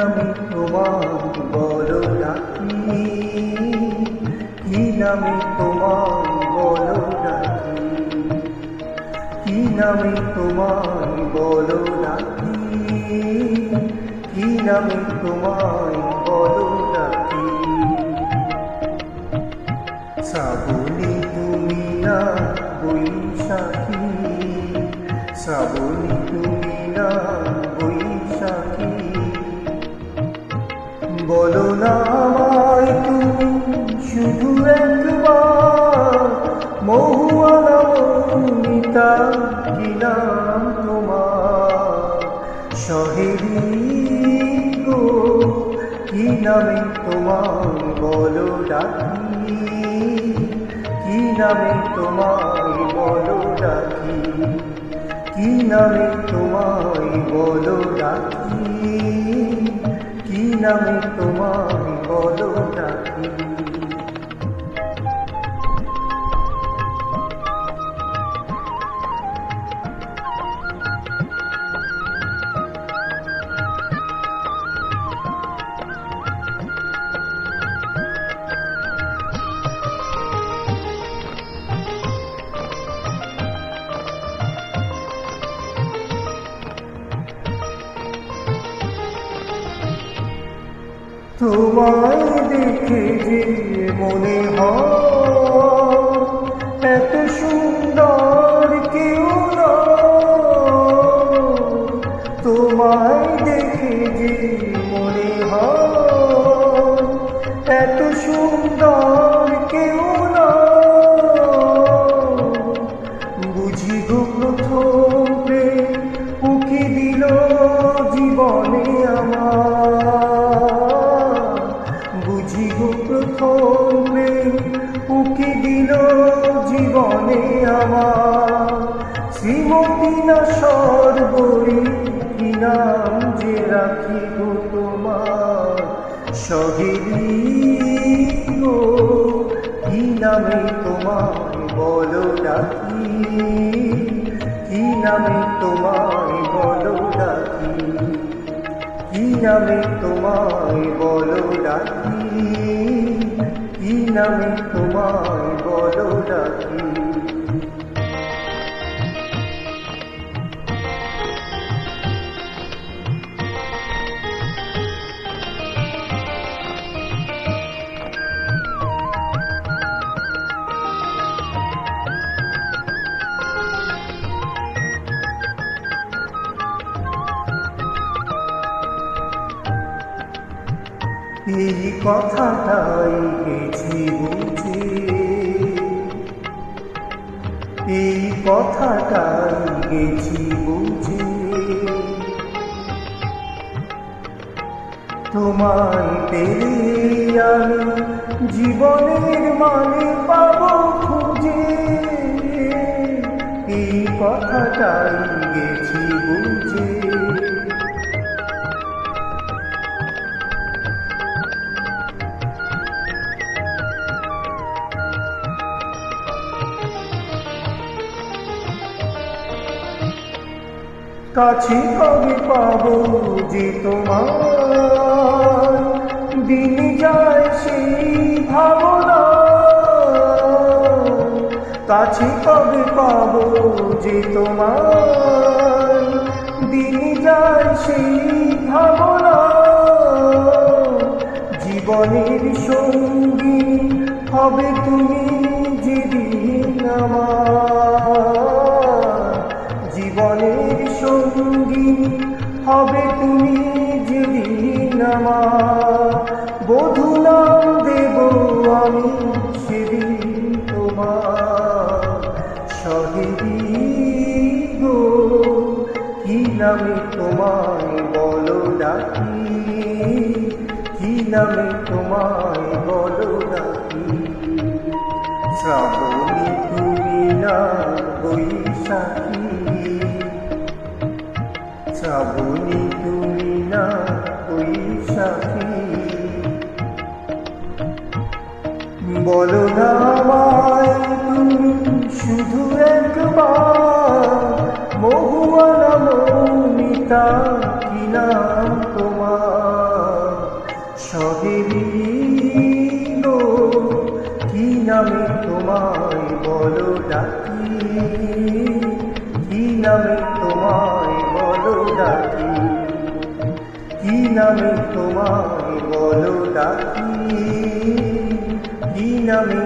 নামে তোমার বলো ডাকি, কি নামে তোমার বলো ডাকি, কি নামে তোমার বলো ডাকি, কি নামে তোমার বলো ডাকি। শ্রাবণী তুমি না বৈশাখী, শ্রাবণী তুমি না বৈশাখী, বলো না আমায় তুমি শুধু একবার, মহুয়ানা মৌমিতা কি নাম তোমার, সহেলি গো কি নামে তোমার বলো ডাকি, কি নামে তোমায় বলো ডাকি, কি নামে তোমায় বলো ডাকি, কি নামে তোমায় বলো ডাকি। তোমায় দেখে যে মনে হয় এত সুন্দর কেউ না, তোমায় দেখে যে মনে হয় এত সুন্দর কেউ না, বুঝি গো প্রথম প্রেম উকি দিল জীবনে আমার, বুঝি গো প্রথম প্রেম উকি দিল জীবনে আমার, শ্রীমতী না সর্বই কি নাম যে রাখি গো তোমার, সহেলি গো কি নামে তোমায় বলো ডাকি, কি নামে তোমায় বলো ডাকি, কি নামে তোমায় বলো ডাকি, কি নামে তোমায় বলো ডাকি। এই কথাটাই গেছি বুঝে, এই কথাটাই গেছি বুঝে, তোমায় পেলে আমি জীবনের মানে পাবো খুঁজে, এই কথাটাই গেছি বুঝে। কাছে কবে পাবো যে তোমার, দিন যায় সেই ভাবনা, কাছে কবে পাবো যে তোমার, দিন যায় সেই ভাবনা, জীবনের সঙ্গী হবে তুমি যেদিন আমার, জীবনের সঙ্গী হবে তুমি যেদিন আমার, বধূ নাম দেব আমি সেদিন তোমার, সহেলি গো কি নামে তোমায় বলো ডাকি, কি নামে তোমায় বলো ডাকি। শ্রাবণী তুমি না বৈশাখী, শ্রাবণী তুমি না বৈশাখী, বলো না আমায় তুমি শুধু একবার, মহুয়ানা মৌমিতা কি নাম তোমার, সহেলি গো, কি নামে তোমায় বলো ডাকি, কি নামে তোমায় বলো ডাকি, কি নামে তোমায় বলো ডাকি, কি নামে